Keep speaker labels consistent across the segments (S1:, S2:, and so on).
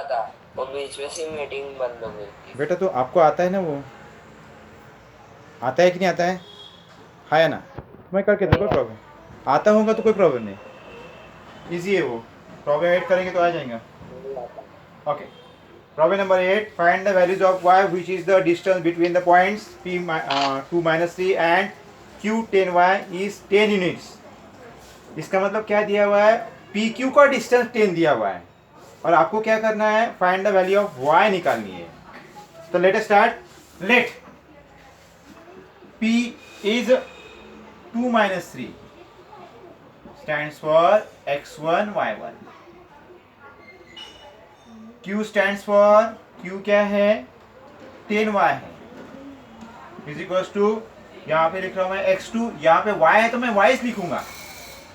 S1: था, वो बीच में से मीटिंग बंद हो गई थी।
S2: बेटा तो आपको आता है ना वो, आता है कि नहीं आता है? हाँ या ना? मैं करके दूँ,
S1: नहीं
S2: कोई
S1: यार,
S2: प्रॉब्लम? आता होगा तो कोई प्रॉब्लम नहीं, ईजी है वो। प्रॉब्लम 8 करेंगे तो आ जाएगा।
S1: नहीं आता।
S2: Okay, problem number 8, find the values of y which is the distance between the points p 2 minus 3 and q 10y is 10 units। इसका मतलब क्या दिया हुआ है, पी क्यू का डिस्टेंस 10 दिया हुआ है और आपको क्या करना है, find the value of y निकालनी है। तो let start. Let p is 2 minus 3 stands for x1 y1, q stands for, q क्या है, 10y है, इज इक्वल्स टू, यहाँ पे लिख रहा हूँ मैं x2, यहाँ पे y है तो मैं y लिखूंगा,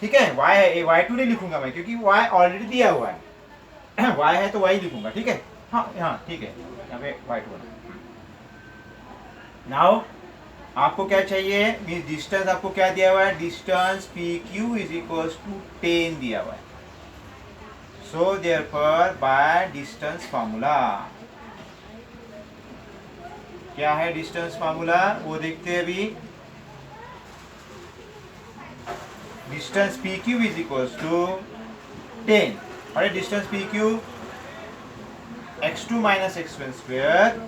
S2: ठीक है, y है, y2 नहीं लिखूंगा मैं क्योंकि y ऑलरेडी दिया हुआ है y है तो y लिखूंगा, ठीक है। हाँ हाँ ठीक है, यहाँ पे y2 है। नाउ आपको क्या चाहिए, मीन डिस्टेंस आपको क्या दिया हुआ है, distance P Q is equals to 10 दिया हुआ है। So therefore by distance formula, क्या है डिस्टेंस फार्मूला वो देखते हैं अभी। Distance P Q is equals to 10, और distance P Q x2 minus x1 square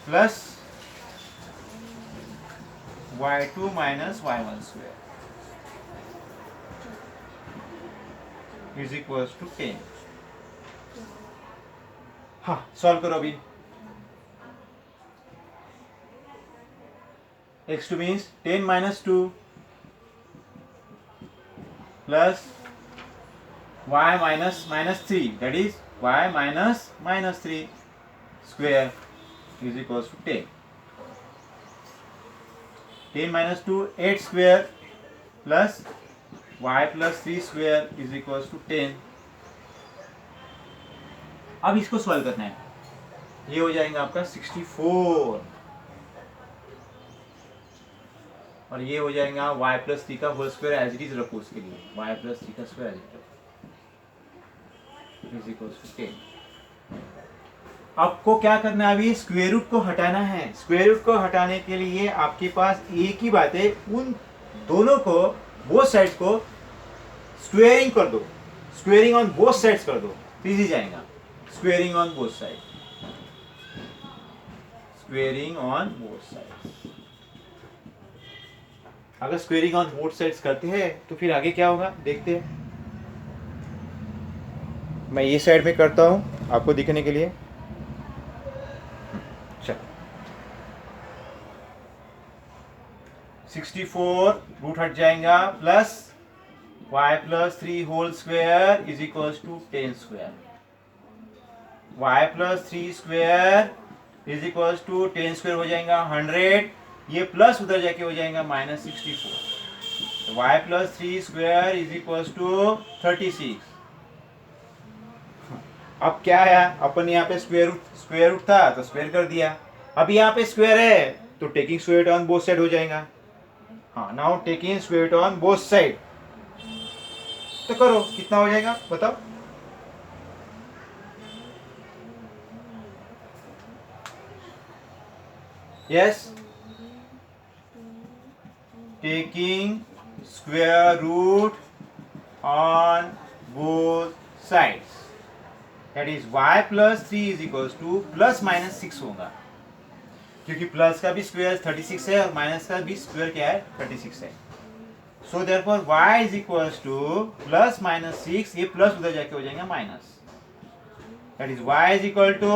S2: plus y2 minus y1 square is equals to 10। हाँ सॉल्व करो अभी। x2 means 10 minus 2 plus y minus minus 3, that is y minus minus 3 square is equals to 10। 10 minus 2 8 square plus y plus 3 square is equals to 10। अब इसको solve करना है, ये हो जाएगा आपका 64 और ये हो जाएगा y प्लस 3 का whole square, as it is रखो उसके लिए, y प्लस 3 का square as it is equals to 10। आपको क्या करना है, अभी स्क्वायर रूट को हटाना है। स्क्वायर रूट को हटाने के लिए आपके पास एक ही बात है, उन दोनों को, बोथ साइड्स को स्क्वेयरिंग कर दो, स्क्वेयरिंग ऑन बोथ साइड्स कर दो, इजी जाएगा। Squaring on both side, squaring on both sides. अगर स्क्वेयरिंग ऑन बोथ साइड्स करते हैं तो फिर आगे क्या होगा देखते हैं। मैं ये साइड में करता हूँ आपको दिखने के लिए। चलो 64 रूट हट जाएगा plus y plus 3 whole square is equals to 10 square, y plus 3 square is equals to 10 square हो जाएगा 100, ये प्लस उधर जाके हो जाएगा माइनस 64, तो y plus 3 square is equals to 36। अब क्या है, अपन यहाँ पे स्क्वेयर रूट था तो स्क्वेयर कर दिया, अब यहाँ पे स्क्वेयर है तो taking square on both side हो जाएगा। हाँ now taking square on both side, तो करो कितना हो जाएगा बताओ। Yes, taking square root on both sides, that is y plus 3 is equals to plus minus 6 होगा, क्योंकि प्लस का भी स्क्वायर 36 है और माइनस का भी स्क्वायर क्या है 36 है। So therefore y is equals to plus minus 6, ये प्लस उधर जाके हो जाएगा minus, that is y is equal to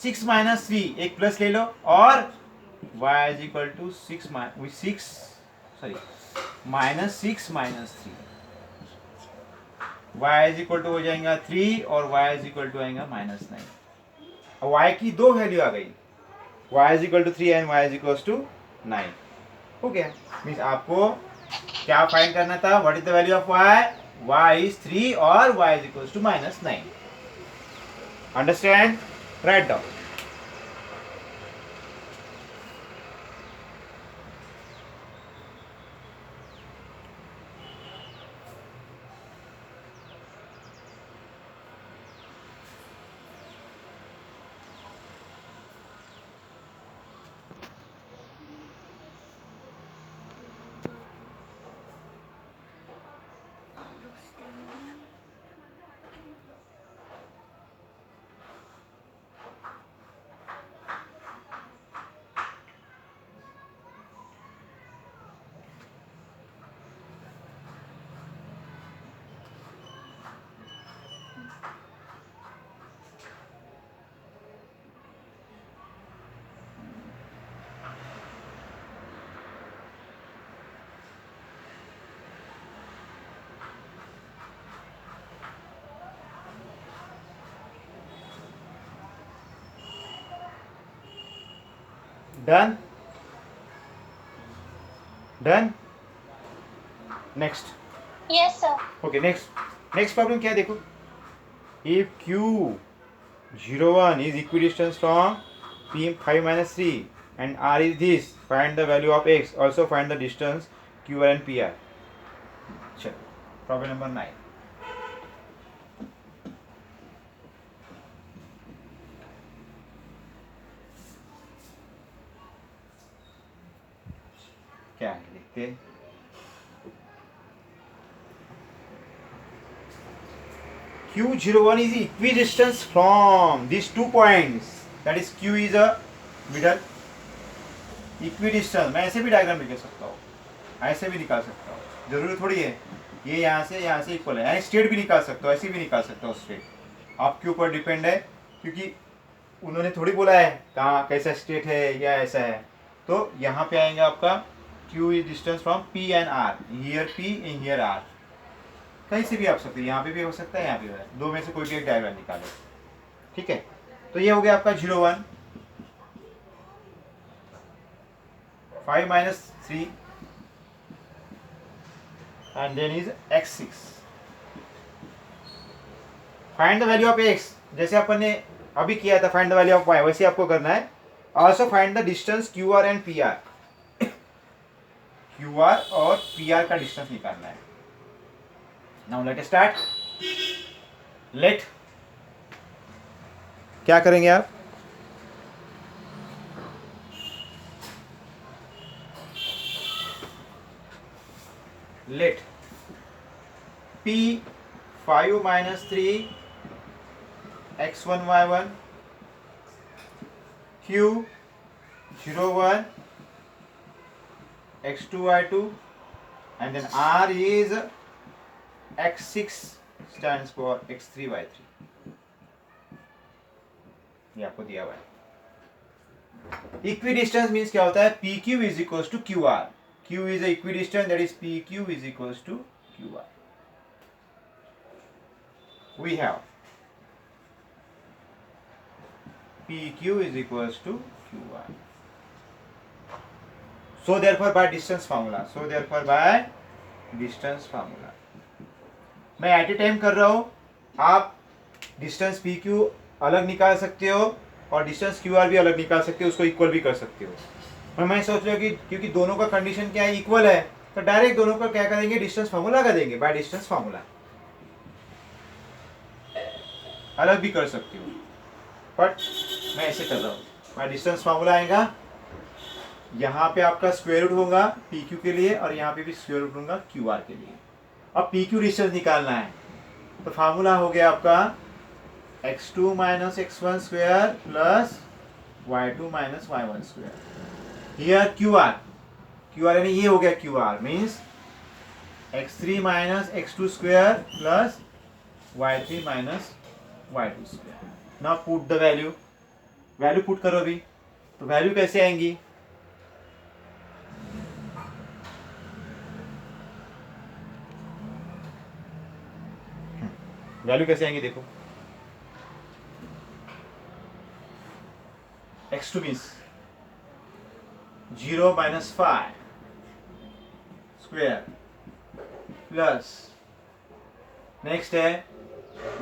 S2: 6 minus 3, एक प्लस ले लो, और y is equal to 6 sorry minus 6 minus 3, y is equal to हो जाएगा 3 और y इज इक्वल टू आएगा माइनस 9। y की दो वैल्यू आ गई, y is equal to 3 and y is equal to 9। हो गया, मीन्स आपको क्या फाइंड करना था, what is the value of y, y is 3 और y is equal to minus 9। Understand, write down. Done done. Next.
S3: Yes, sir.
S2: Okay next problem क्या है देखो, if Q01 is equidistant from P5 minus 3 and R is this, find the value of X, also find the distance QR and PR. चलो problem number 9। क्या है देखते हैं। Q01 is equidistance from these 2 points, that is Q is a middle, equidistance मैं ऐसे भी diagram निकाल सकता हूँ, ऐसे भी निकाल सकता हूँ, जरूरी थोड़ी है ये यहाँ से इक्वल है, स्ट्रेट भी निकाल सकता हूँ, ऐसे भी निकाल सकता हूँ स्ट्रेट, आपके ऊपर डिपेंड है, क्योंकि उन्होंने थोड़ी बोला है कहाँ कैसा स्ट्रेट है या ऐसा है। तो यहाँ पे आएंगे आपका Q is distance from P and R, here P and here R, कहीं से भी आप सकते हैं, यहाँ पे भी हो सकता है, यहाँ पे भी है, दो में से कोई भी एक डायग्राम निकाले। ठीक है, तो ये हो गया आपका 01, 5 minus 3 and then is x6। Find the value of x, जैसे अपन ने अभी किया था find the value of y, वैसे आपको करना है। Also find the distance QR and PR, QR और PR का डिस्टेंस निकालना है। Now let start. लेट क्या करेंगे आप, late P5 minus 3 x1 y1 Q01 x2 y2 and then R is x6 stands for x3 y3, ये आपको दिया हुआ है। इक्विडिस्टेंस मीन्स क्या होता है, PQ is equals to QR, Q is a equidistant, that is PQ is equals to QR। We have PQ is equals to QR, so therefore by distance formula, मैं eight ए time कर रहा हूं, आप distance PQ अलग निकाल सकते हो और डिस्टेंस QR भी अलग निकाल सकते हो, उसको इक्वल भी कर सकते हो। और मैं सोच रहा हूँ कि क्योंकि दोनों का कंडीशन क्या है, इक्वल है, तो डायरेक्ट दोनों का क्या करेंगे, डिस्टेंस फार्मूला कर देंगे, बाय डिस्टेंस फार्मूला। अलग भी कर सकती हूँ बट मैं ऐसे कर रहा हूँ, बाय डिस्टेंस फार्मूला आएगा, यहाँ पे आपका स्क्वायर रूट होगा PQ के लिए और यहाँ पे भी स्क्वायर रूट होगा QR के लिए। अब PQ डिस्टेंस निकालना है, तो फार्मूला हो गया आपका x2 minus x1 square plus y2 minus y1 square। Here QR यानी ये हो गया QR, means x3 minus x2 square plus y3 minus y2 square। Now put the value put करो अभी, तो वैल्यू कैसे आएंगी, वैल्यू कैसे आएंगी देखो, x2 means 0 minus 5 square plus next है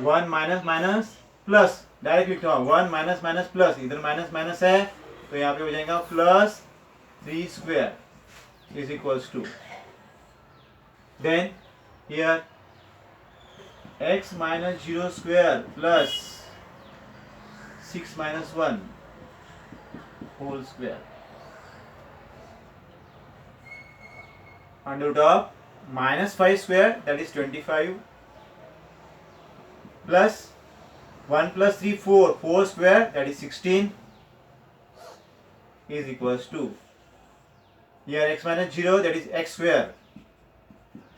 S2: 1 माइनस प्लस, डायरेक्ट लिखता हूँ 1 माइनस प्लस, इधर माइनस माइनस है तो यहाँ पे हो जाएगा plus 3 square is equals to, then here x minus 0 square plus 6 minus 1 whole square under root of minus 5 square, that is 25, plus 1 plus 3 4 square, that is 16, is equals to, here x minus 0, that is x square,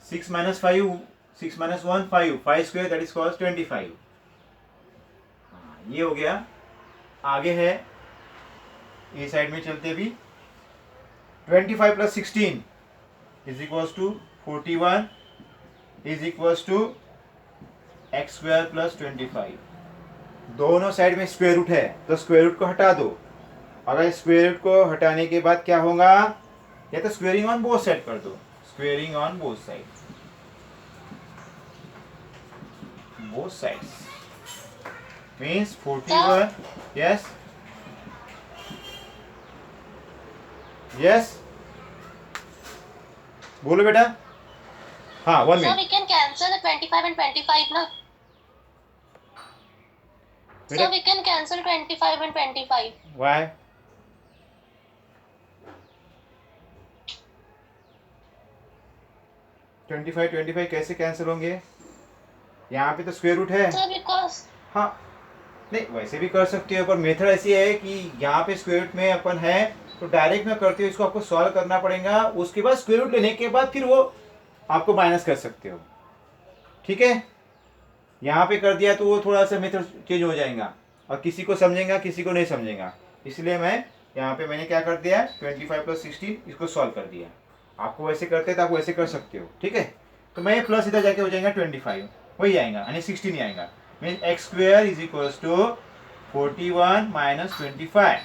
S2: 6 minus 5 6 minus 1 5 square, that is called 25। ये हो गया। आगे है ए side में चलते भी, 25 plus 16 is equals to 41 is equals to x square plus 25। दोनों side में स्क्वायर रूट है तो स्क्वायर रूट को हटा दो, अगर स्क्वायर रूट को हटाने के बाद क्या होगा, या तो स्क्वेयरिंग ऑन बोथ साइड कर दो, squaring on both side, both sides means 41. Yes yes बोलो बेटा. हाँ 1
S3: So
S2: minute.
S3: we can cancel the 25 and 25 na.
S2: बेटा
S3: So we can cancel 25 and 25.
S2: Y? 25 कैसे कैंसिल होंगे, यहाँ पे तो स्क्वायर रूट है.
S3: So because
S2: हाँ नहीं वैसे भी कर सकते हो, पर मेथड ऐसी है कि यहाँ पे स्क्वायर रूट में अपन है तो डायरेक्ट में करते हो, इसको आपको सॉल्व करना पड़ेगा, उसके बाद स्क्वायर रूट लेने के बाद फिर वो आपको माइनस कर सकते हो. ठीक है, यहाँ पे कर दिया तो वो थोड़ा सा मेथड चेंज हो जाएगा और किसी को समझेगा किसी को नहीं समझेगा, इसलिए मैं यहाँ पे मैंने क्या कर दिया 25 + 16 इसको सॉल्व कर दिया. आपको वैसे करते तो आप वैसे कर सकते हो. ठीक है, तो मैं प्लस इधर जाके हो जाएगा 25 वही आएगा यानी 16 ही आएगा. Mean x square is equals to 41 - 25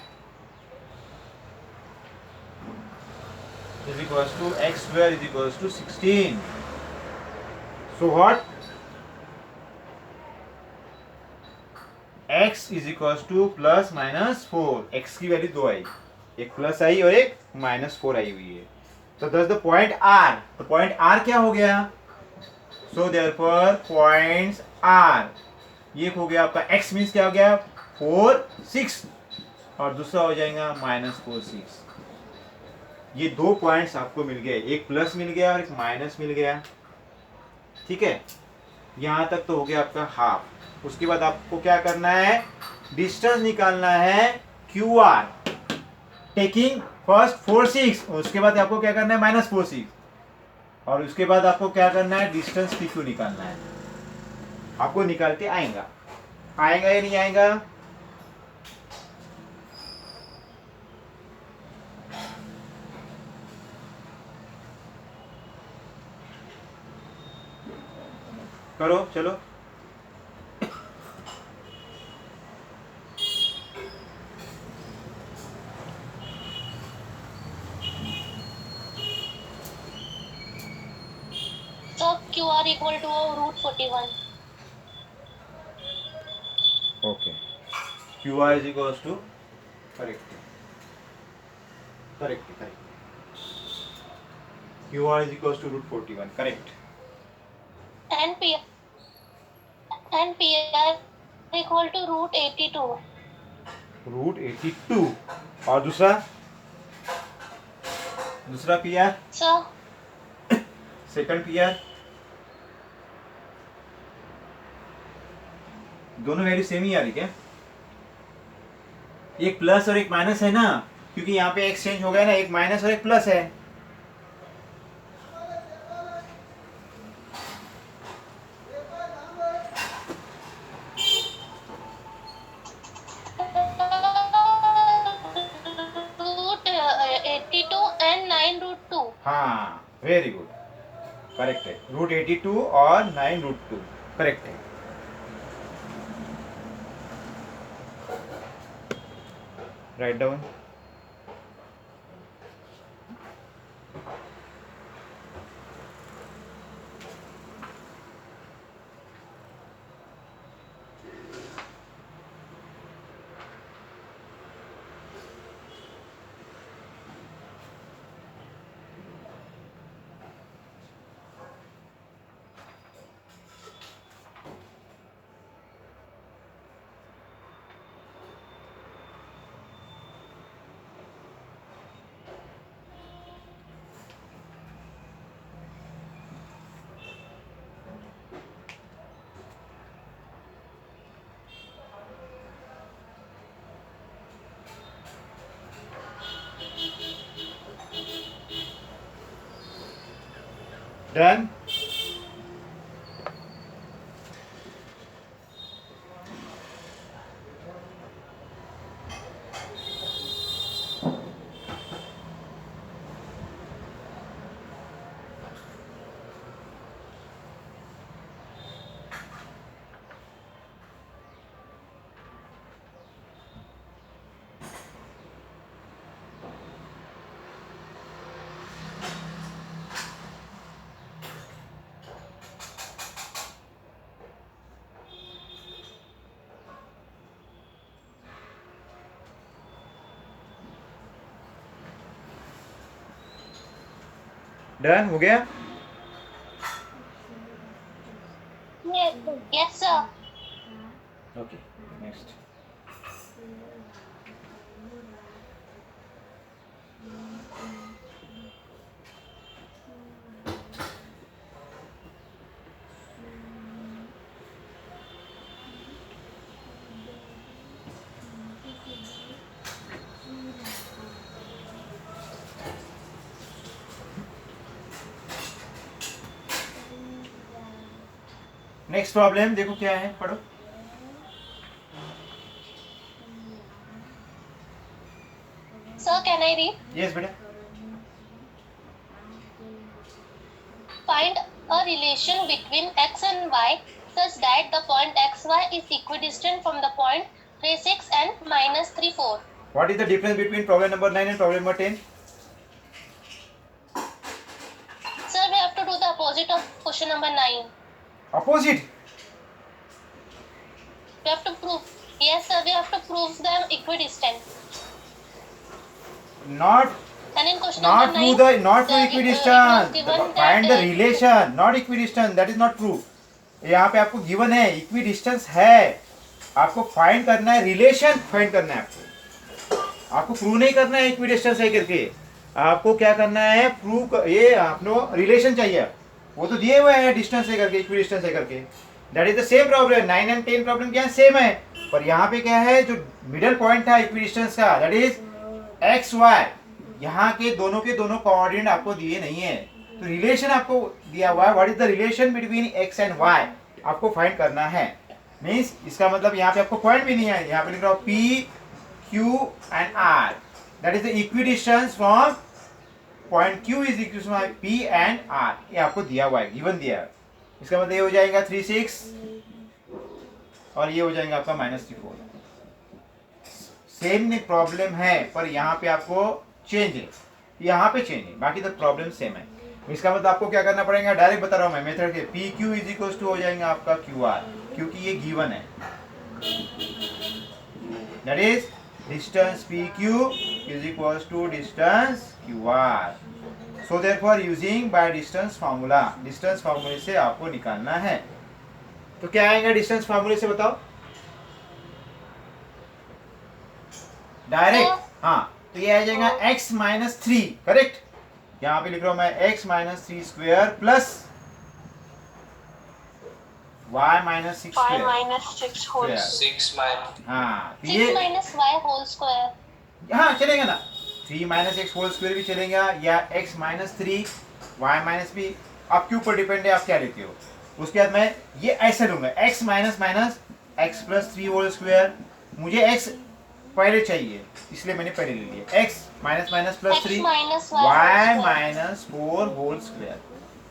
S2: is equals to x square is equals to 16. So what? x is equals to +- 4. x की वैल्यू 2 आई, एक प्लस आई और एक -4 आई हुई है. तो दस द पॉइंट r, तो पॉइंट r क्या हो गया, सो देयरफॉर पॉइंट्स r, ये हो गया आपका x मीन्स क्या हो गया 4 6 और दूसरा हो जाएगा -4 6. ये दो पॉइंट्स आपको मिल गए, एक प्लस मिल गया और एक माइनस मिल गया. ठीक है, यहाँ तक तो हो गया आपका हाफ. उसके बाद आपको क्या करना है, डिस्टेंस निकालना है QR टेकिंग फर्स्ट 4 6, उसके बाद आपको क्या करना है -4 6 और उसके बाद आपको क्या करना है डिस्टेंस PQ निकालना है. आपको निकालते आएगा, आएगा या नहीं आएगा, करो चलो.
S3: so QR equal to √41.
S2: Okay, QR is equals to correct correct correct QR is equals to √41 correct.
S3: And PR equal to √82.
S2: √82 और दूसरा PR
S3: So
S2: सेकंड PR दोनों वैल्यू सेम ही आ रही क्या, एक प्लस और एक माइनस है ना, क्योंकि यहाँ पे एक्सचेंज हो गया ना, एक माइनस और एक प्लस है.
S3: √82 and 9√2.
S2: हाँ वेरी गुड, करेक्ट है, √82 और 9√2 करेक्ट है. Right down. डन. डन हो गया?
S3: Yes, sir.
S2: Okay next. Next problem देखो क्या है, पढ़ो.
S3: Sir, can I read?
S2: Yes बेटा.
S3: Find a relation between x and y such that the point xy is equidistant from the point 3, 6 and minus 3, 4.
S2: What is the difference between problem number 9 and problem number 10?
S3: Sir, we have to do the opposite of question number 9.
S2: Opposite.
S3: We have to prove. Yes, sir, we have to prove them equidistant.
S2: Not
S3: And in question
S2: not
S3: number
S2: to
S3: 9,
S2: the not to
S3: the-
S2: equidistant.
S3: it was given
S2: Find the
S3: that,
S2: relation, not equidistant. That is not true. यहाँ पे आपको given है equidistance है, आपको find करना है relation, find करना है आपको प्रूव नहीं करना है इक्विडिस्टेंस है करके. आपको क्या करना है, प्रूव ये आपको रिलेशन चाहिए. वो तो दिए हुए हैं डिस्टेंस है करके, इक्विडिस्टेंस है करके. That is the same problem. 9 and 10 problem क्या है, सेम है. पर यहाँ पे क्या है, जो मिडल पॉइंट था इक्विडिस्टेंस का, दैट इज एक्स वाई. यहाँ के दोनों कोऑर्डिनेट आपको दिए नहीं है, तो रिलेशन आपको दिया हुआ है. What is the relation between X and Y, आपको फाइंड करना है. मीन्स इसका मतलब यहाँ पे आपको पॉइंट भी नहीं है. यहाँ पे लिख रहा हूँ P Q and R, that is the equidistance from point Q is equal to P and R. ये आपको दिया हुआ है, गिवन दिया है. इसका मतलब ये हो जाएगा 3, 6 और ये हो जाएगा आपका -3, 4. सेम प्रॉब्लम है, पर यहाँ पे आपको चेंज है, यहाँ पे चेंज है, बाकी तो प्रॉब्लम सेम है. इसका मतलब आपको क्या करना पड़ेगा, डायरेक्ट बता रहा हूँ मैं मेथड के. P Q is equal to हो जाएगा आपका क्यू आर, क्योंकि ये गिवन है. That is distance P Q is equal to distance Q R. So therefore using by distance formula, distance फार्मूले से आपको निकालना है. तो क्या आएगा डिस्टेंस फार्मूले से, बताओ डायरेक्ट. हाँ, तो ये आ जाएगा x माइनस 3, करेक्ट. यहाँ पे लिख रहा हूँ मैं x minus 3 square plus y minus 6
S3: 5
S2: square.
S3: minus 6 whole
S2: Yeah.
S1: 6 minus
S2: हाँ, तो
S3: 6
S2: ये
S3: minus y whole square.
S2: हाँ चलेगा ना. 3 माइनस एक्स होल स्क्वायर भी चलेगा, या x माइनस 3 y माइनस भी, आपके ऊपर डिपेंड है आप क्या लेते हो. उसके बाद मैं ये ऐसे लूंगा x minus minus x plus 3 whole square. मुझे x पहले चाहिए, इसलिए मैंने पहले ले लिया. x minus minus plus
S3: x
S2: 3
S3: minus y
S2: y
S3: whole square.
S2: Minus 4 whole square.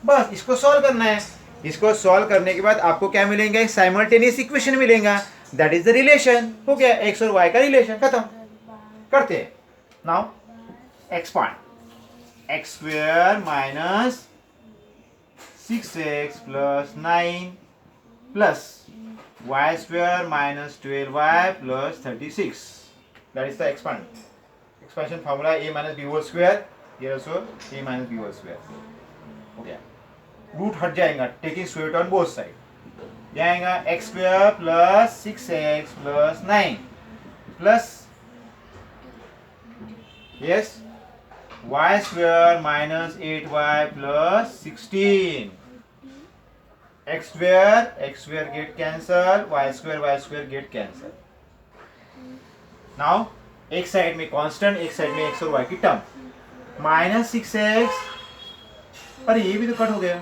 S2: बस इसको सॉल्व करना है. इसको सॉल्व करने के बाद आपको क्या मिलेंगे, साइमल्टेनियस इक्वेशन मिलेगा. That is the relation. हो गया x और y का रिलेशन, खत्म. करते हैं now. Expand x square minus 6x plus 9 plus y square minus 12y plus 36. That is the expansion formula, a minus b whole square. Here also a minus b whole square. हो गया. Root हट जाएगा, taking square root on both side. जाएगा x square plus 6x plus 9 plus yes y square minus 8y plus 16. x square get cancel, y square get cancel. Now एक side में constant, एक side में x और y की term. Minus 6x, अरे ये भी तो कट हो गया.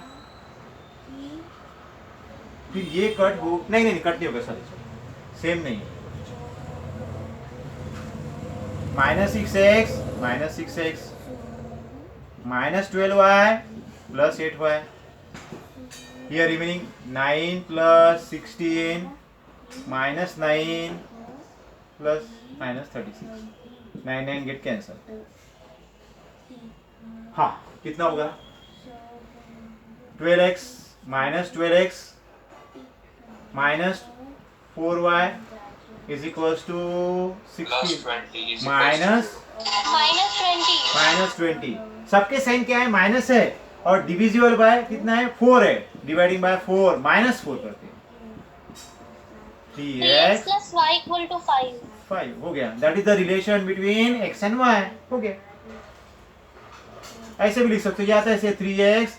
S2: फिर ये कट हो, नहीं कट नहीं होगा, सॉरी सेम नहीं है. Minus 6x minus 12y plus 8y. Here remaining 9 plus 16 minus 9 plus minus 36. 9 get cancel. हाँ, कितना होगा, 12x minus 12x minus 4y is equals to
S1: plus
S2: 16
S1: 20 is
S2: minus
S3: minus 20.
S2: -20. सबके साइन क्या है, माइनस है. और डिविजिबल बाय कितना है 4 है, डिवाइडिंग बाय 4 -4 करते हैं
S3: 3x
S2: 3x
S3: plus y equal to 5.
S2: 5 हो गया। That is the relation between x and y हो गया। ऐसे भी लिख सकते हो जाता है ऐसे 3x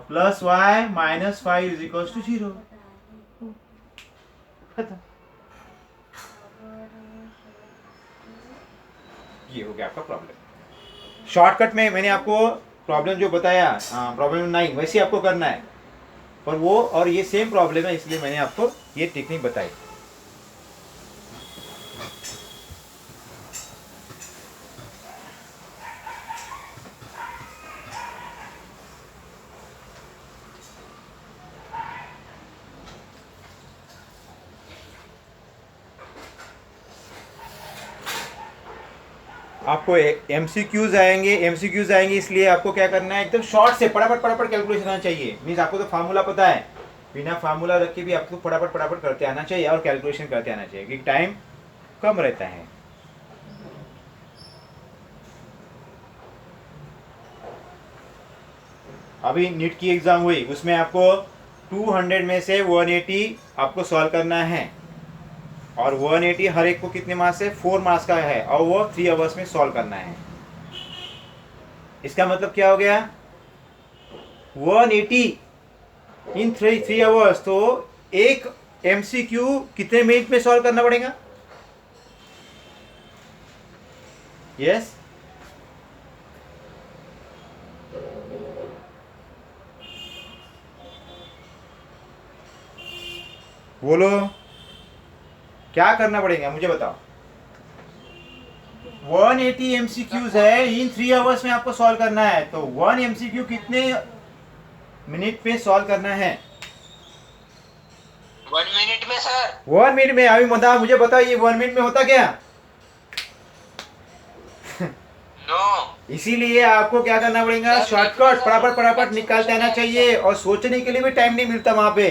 S2: plus y minus 5 is equal to 0 खत्म। ये हो गया आपका प्रॉब्लम। शॉर्टकट में मैंने आपको प्रॉब्लम जो बताया प्रॉब्लम 9 वैसे आपको करना है, पर वो और ये सेम प्रॉब्लम है इसलिए मैंने आपको ये टेक्निक बताई। आपको एमसीक्यूज आएंगे इसलिए आपको क्या करना है, एकदम शॉर्ट से फटाफट कैलकुलेशन आना चाहिए। मीन्स आपको तो फार्मूला पता है, बिना फार्मूला रख के भी आपको फटाफट करते आना चाहिए और कैलकुलेशन करते आना चाहिए क्योंकि टाइम कम रहता है। अभी नीट की एग्जाम हुई, उसमें आपको 200 में से 180 आपको सॉल्व करना है और 180 हर एक को कितने मार्क्स है 4 मार्क्स का है और वो 3 आवर्स में सॉल्व करना है। इसका मतलब क्या हो गया 180 इन 3 आवर्स, तो एक एमसीक्यू कितने मिनट में सॉल्व करना पड़ेगा? यस बोलो क्या करना पड़ेगा मुझे बताओ। 180 एमसीक्यूज है, इन 3 आवर्स में आपको सॉल्व करना है, तो 1 एमसीक्यू कितने मिनट पे सॉल्व करना है?
S1: 1 मिनट में सर।
S2: 1 मिनट में। अभी मुझे बताओ ये 1 मिनट में होता क्या?
S1: नो।
S2: इसीलिए आपको क्या करना पड़ेगा, शॉर्टकट फटाफट निकालते आना चाहिए और सोचने के लिए भी टाइम नहीं मिलता वहां पे।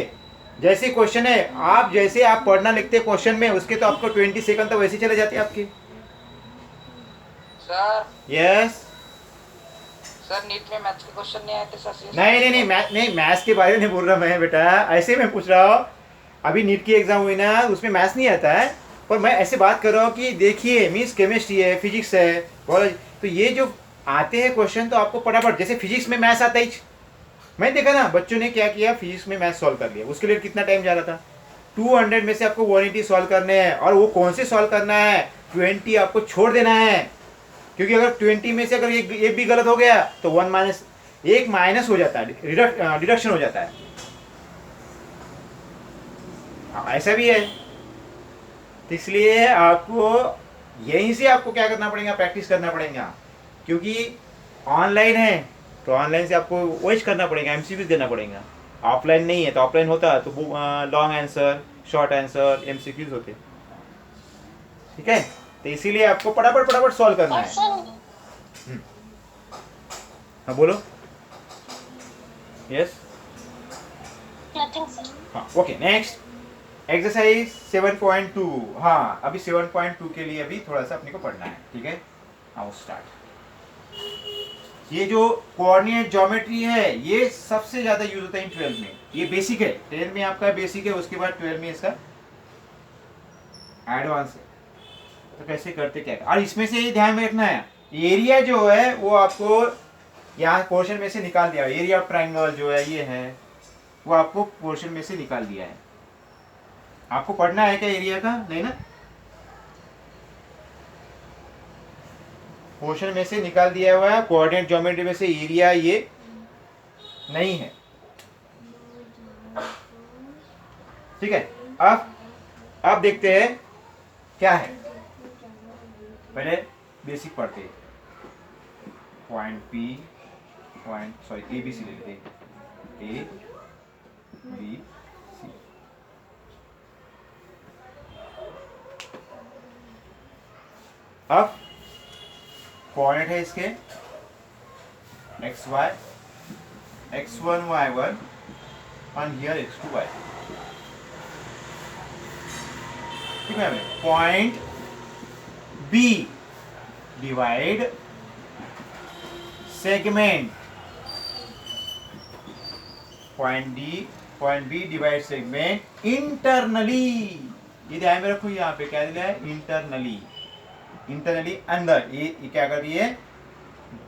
S2: जैसे क्वेश्चन है जैसे आप पढ़ना लिखते क्वेश्चन में उसके तो आपको 20 सेकंड तो वैसे चले जाते हैं आपके।
S1: सर
S2: यस
S1: सर नीट में मैथ्स के क्वेश्चन नहीं आए थे सर?
S2: नहीं मैथ्स के बारे में नहीं बोल रहा मैं बेटा, ऐसे मैं पूछ रहा हूँ। अभी नीट की एग्जाम हुई ना, उसमें मैथ्स नहीं आता है, पर मैं ऐसे बात कर रहा हूँ कि देखिए मीन्स केमिस्ट्री है, फिजिक्स है, बायोलॉजी, तो ये जो आते हैं क्वेश्चन तो आपको फटाफट, जैसे फिजिक्स में मैथ्स आता ही, मैं देखा ना बच्चों ने क्या किया, फिजिक्स में मैथ्स सॉल्व कर लिया, उसके लिए कितना टाइम जा रहा था। 200 में से आपको 180 सॉल्व करने हैं और वो कौन से सॉल्व करना है, 20 आपको छोड़ देना है, क्योंकि अगर 20 में से अगर एक भी गलत हो गया तो 1 माइनस हो जाता है, डिडक्शन हो जाता है। ऐसा भी है, तो इसलिए आपको यहीं से आपको क्या करना पड़ेगा, प्रैक्टिस करना पड़ेगा, क्योंकि ऑनलाइन है तो ऑनलाइन से आपको वॉइस करना पड़ेगा, एमसीक्यू देना पड़ेगा। ऑफलाइन नहीं है तो ऑफलाइन होता है तो long answer, short answer, MCQs होते, ठीक है। तो इसीलिए आपको फटाफट सॉल्व करना है। हाँ बोलो। Yes
S3: nothing sir.
S2: हाँ ओके, नेक्स्ट एक्सरसाइज 7.2। हाँ अभी 7.2 के लिए अभी थोड़ा सा अपने को पढ़ना है, ठीक है। आओ स्टार्ट। ये जो कोऑर्डिनेट ज्योमेट्री है ये सबसे ज्यादा यूज होता है इन 12 में, ये बेसिक है, 10 में आपका बेसिक है, उसके बाद 12 में इसका एडवांस है। तो कैसे करते क्या, और इसमें से ये ध्यान में रखना है, एरिया जो है वो आपको यहाँ पोर्शन में से निकाल दिया, एरिया ऑफ ट्राइंगल जो है ये है वो आपको पोर्शन में से निकाल दिया है। आपको पढ़ना है क्या एरिया का? नहीं ना, पोर्शन में से निकाल दिया हुआ है, कोऑर्डिनेट ज्योमेट्री में से एरिया ये नहीं है, ठीक है। अब देखते हैं क्या है, पहले बेसिक पढ़ते हैं। Point P, A B C ले लेते, ए बी सी। अब कोऑर्डिनेट है इसके xy, x1 y1 and here x2 y2, ठीक है। Point B divide segment point B divide segment internally, ये ध्यान में रखो, यहाँ पे क्या दिया है, इंटरनली अंदर, ये क्या कर रही है,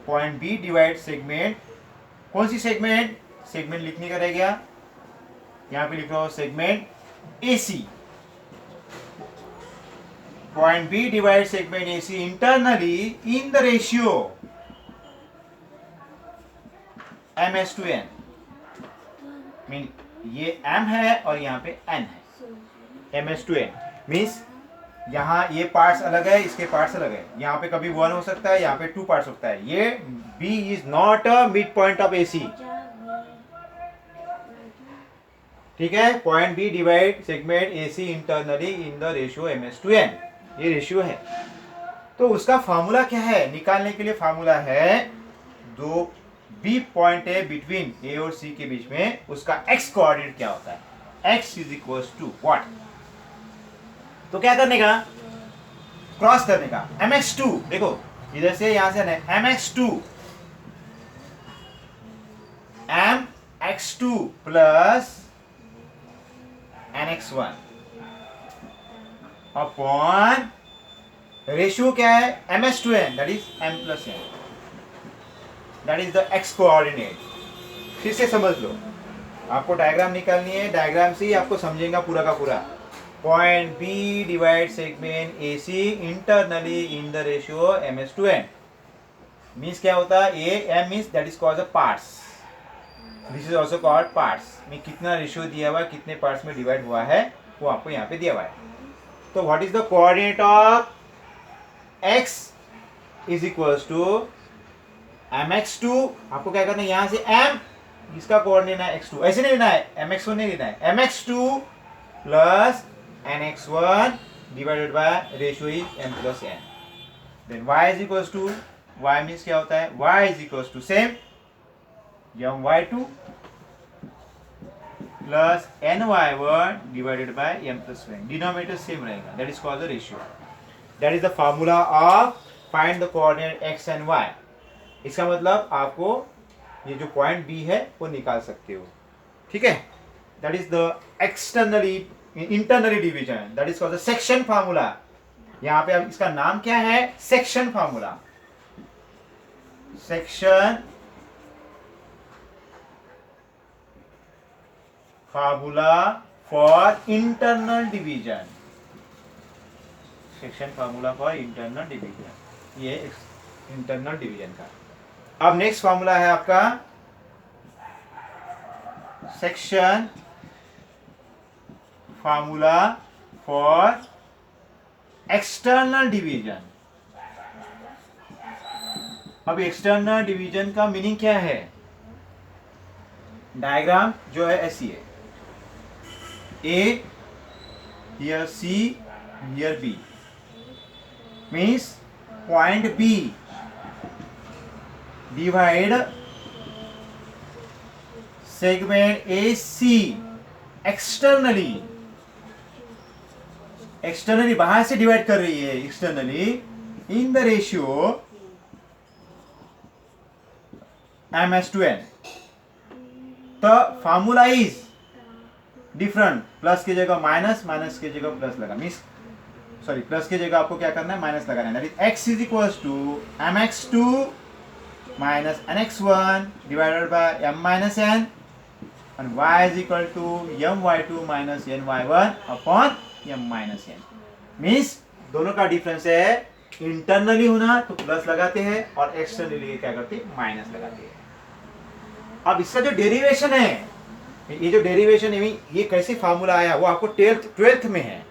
S2: पॉइंट बी डिवाइड सेगमेंट, कौन सी सेगमेंट, सेगमेंट लिखने का रह गया, यहाँ पे लिख रहा हूं segment AC, point B divide segment AC internally in the ratio ms/n, mean ये m है और यहाँ पे n है, ms/n मीन्स यहाँ ये पार्ट्स अलग है, इसके पार्ट्स अलग है, यहाँ पे कभी 1 हो सकता है, यहाँ पे 2 पार्ट्स होता है, ये b is not a mid point of AC, ठीक है, point B divide segment AC internally in the ratio ms/n, ये रेशियो है। तो उसका फॉर्मूला क्या है, निकालने के लिए फॉर्मूला है, दो बी पॉइंट है बिटवीन ए और सी के बीच में, उसका x कोऑर्डिनेट क्या होता है, x is equal to what, तो क्या करने का, क्रॉस करने का, mx2, देखो इधर से यहां से mx2 plus nx1 upon ratio क्या है, ms/n, that is m+n, that is the x coordinate. फिर से समझ लो, आपको डायग्राम निकालनी है, डायग्राम से ही आपको समझेगा पूरा का पूरा, point B divide segment AC internally in the ratio ms/n, means क्या होता है, a m means that is called the parts, this is also called parts, में कितना रेशियो दिया हुआ है, कितने पार्ट्स में डिवाइड हुआ है, वो आपको यहाँ पे दिया हुआ है। तो what is the coordinate of x is equals to mx2, आपको क्या करना है, यहाँ से m, इसका कोऑर्डिनेट है x2, ऐसे नहीं लेना है, mx1 नहीं लेना है, mx2 plus nx1 divided by ratio is m+n, then y is equals to, y means क्या होता है, y is equals to same my2 plus ny1 divided by m+n, denominator same रहेगा, that is called the ratio, that is the formula of find the coordinate x and y। इसका मतलब आपको ये जो point B है वो निकाल सकते हो, ठीक है, that is the internally division, that is called the section formula. यहाँ पे अब इसका नाम क्या है, section formula, section formula for internal division, section formula for internal division, ये इंटरनल डिवीजन का। अब नेक्स्ट फार्मूला है आपका section formula for external division. अब एक्सटर्नल डिवीजन का मीनिंग क्या है, डायग्राम जो है ऐसी है, A, here C, here B, means point B divide segment AC externally, externally बाहर से डिवाइड कर रही है, externally in the ratio ms/n, तो फार्मूला इज डिफरेंट, प्लस की जगह माइनस, माइनस की जगह प्लस लगा, मीन्स सॉरी प्लस की जगह आपको क्या करना है, माइनस लगाना है, that is x is equals to mx2 minus nx1 divided by m-n and y is equal to my2 minus ny1 upon m-n, means दोनों का डिफरेंस है, इंटरनली होना तो प्लस लगाते हैं और एक्सटर्नली क्या करते हैं, माइनस लगाते हैं। अब इसका जो डेरिवेशन है, ये जो डेरिवेशन है, ये कैसे फार्मूला आया वो आपको ट्वेल्थ में है,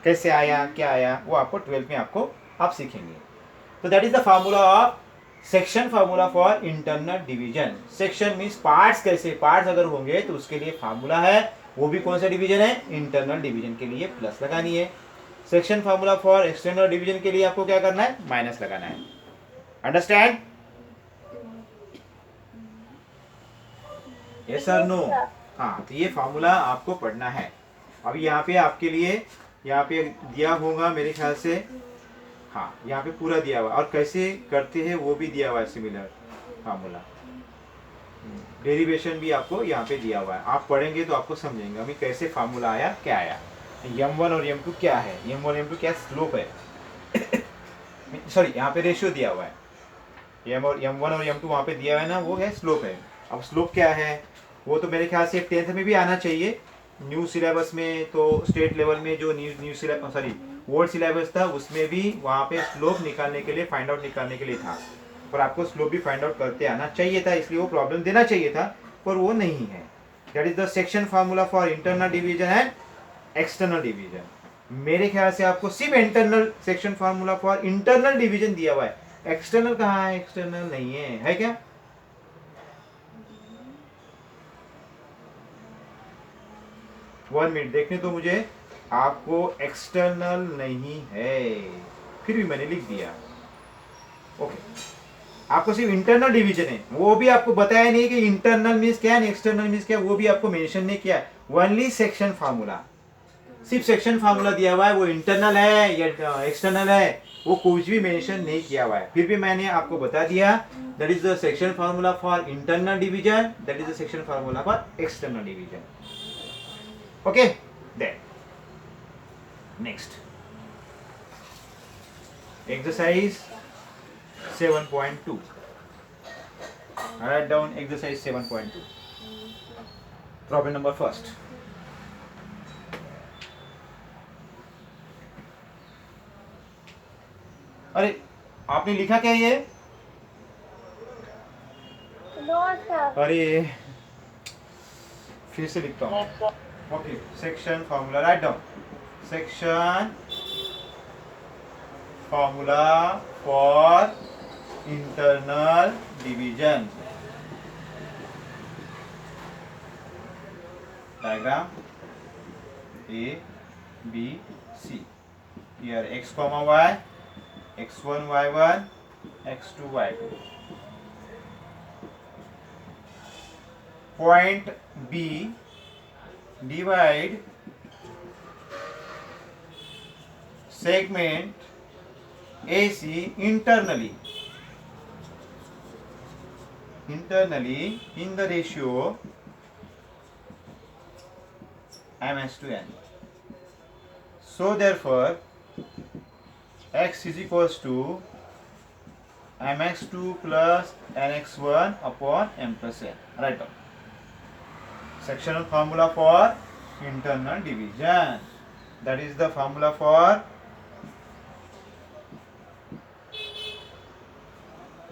S2: कैसे आया क्या आया वो आपको 12th में आपको आप सीखेंगे। तो that is the formula of section formula for internal division. Section means parts, कैसे पार्ट्स अगर होंगे तो उसके लिए फार्मूला है, वो भी कौन सा डिवीजन है, इंटरनल डिवीजन के लिए प्लस लगानी है। Section formula for external division के लिए आपको क्या करना है, माइनस लगाना है। अंडरस्टैंड, यस और नो? हाँ, तो ये फार्मूला आपको पढ़ना है। अभी यहाँ पे आपके लिए यहाँ पे दिया होगा मेरे ख्याल से, हाँ यहाँ पे पूरा दिया हुआ और कैसे करते हैं वो भी दिया हुआ है, सिमिलर फार्मूला। डेरिवेशन भी आपको यहाँ पे दिया हुआ है, आप पढ़ेंगे तो आपको समझेंगे हमें कैसे फार्मूला आया क्या आया। m1 और m2 क्या है, m1 और m2 क्या स्लोप है सॉरी यहाँ पे रेशियो दिया हुआ है, m1 और m2 वहाँ पे दिया हुआ है ना, वो है स्लोप है। अब स्लोप क्या है वो तो मेरे ख्याल से 10th में भी आना चाहिए न्यू सिलेबस में, तो स्टेट लेवल में जो new syllabus sorry old syllabus था उसमें भी वहाँ पे स्लोप निकालने के लिए फाइंड आउट निकालने के लिए था, पर आपको स्लोप भी फाइंड आउट करते आना चाहिए था, इसलिए वो प्रॉब्लम देना चाहिए था पर वो नहीं है। That is the section formula for internal division and external division. मेरे ख्याल से आपको सिर्फ internal section formula for internal division दिया हुआ है, एक्सटर्नल कहाँ है, एक्सटर्नल नहीं है क्या? वन मिनट देखने तो मुझे, आपको एक्सटर्नल नहीं है, फिर भी मैंने लिख दिया। ओके, आपको सिर्फ इंटरनल डिवीजन है, वो भी आपको बताया नहीं कि इंटरनल मीन्स क्या है एक्सटर्नल मीन्स क्या, वो भी आपको मेंशन नहीं किया। ओनली सेक्शन फार्मूला, सिर्फ सेक्शन फार्मूला दिया हुआ है, वो इंटरनल है या एक्सटर्नल है वो कुछ भी मेंशन नहीं किया हुआ है, फिर भी मैंने आपको बता दिया that is the section formula for internal division, that is the section formula for external division. Okay, then next exercise 7.2, write down exercise 7.2 problem number first। अरे आपने लिखा क्या ये? अरे फिर से लिखता हूँ। Okay, section formula write down, section formula for internal division, diagram A B C, here x, y, x1 y1 x2 y2, point B divide segment AC internally in the ratio ms/n. So therefore x is equals to mx2 plus nx1 upon m plus n. Write down sectional formula for internal division, that is the formula for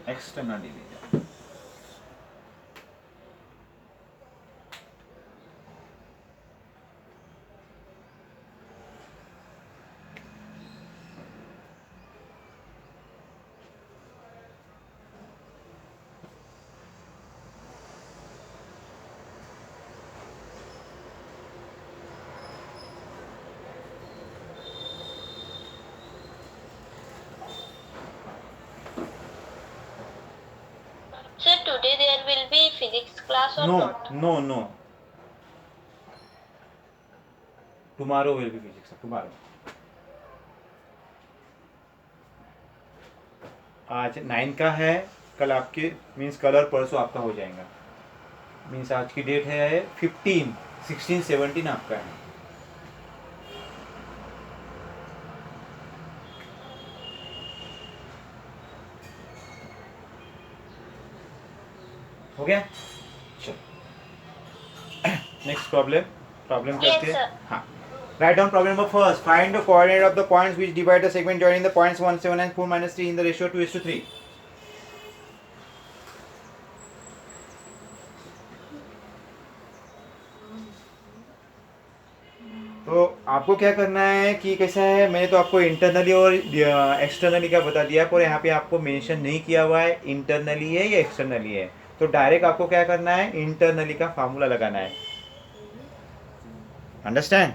S2: external division.
S3: Sir, today there will be physics class or not?
S2: No. Tomorrow will be physics. Tomorrow. आज 9 का है, कल आपके means colour परसों आपका हो जाएगा, means आज की डेट है 15, 16, 17 आपका है। हो गया? चलो नेक्स्ट प्रॉब्लम करते हैं। हाँ, write down problem number first. Find the coordinate of the points which divide the segment joining the points 1, 7 and 4 minus 3 in the ratio 2:3. तो आपको क्या करना है कि कैसा है, मैंने तो आपको इंटरनली और एक्सटर्नली का बता दिया, पर यहाँ पे आपको मेंशन नहीं किया हुआ है इंटरनली है या एक्सटर्नली है, तो डायरेक्ट आपको क्या करना है, इंटरनली का फार्मूला लगाना है। अंडरस्टैंड?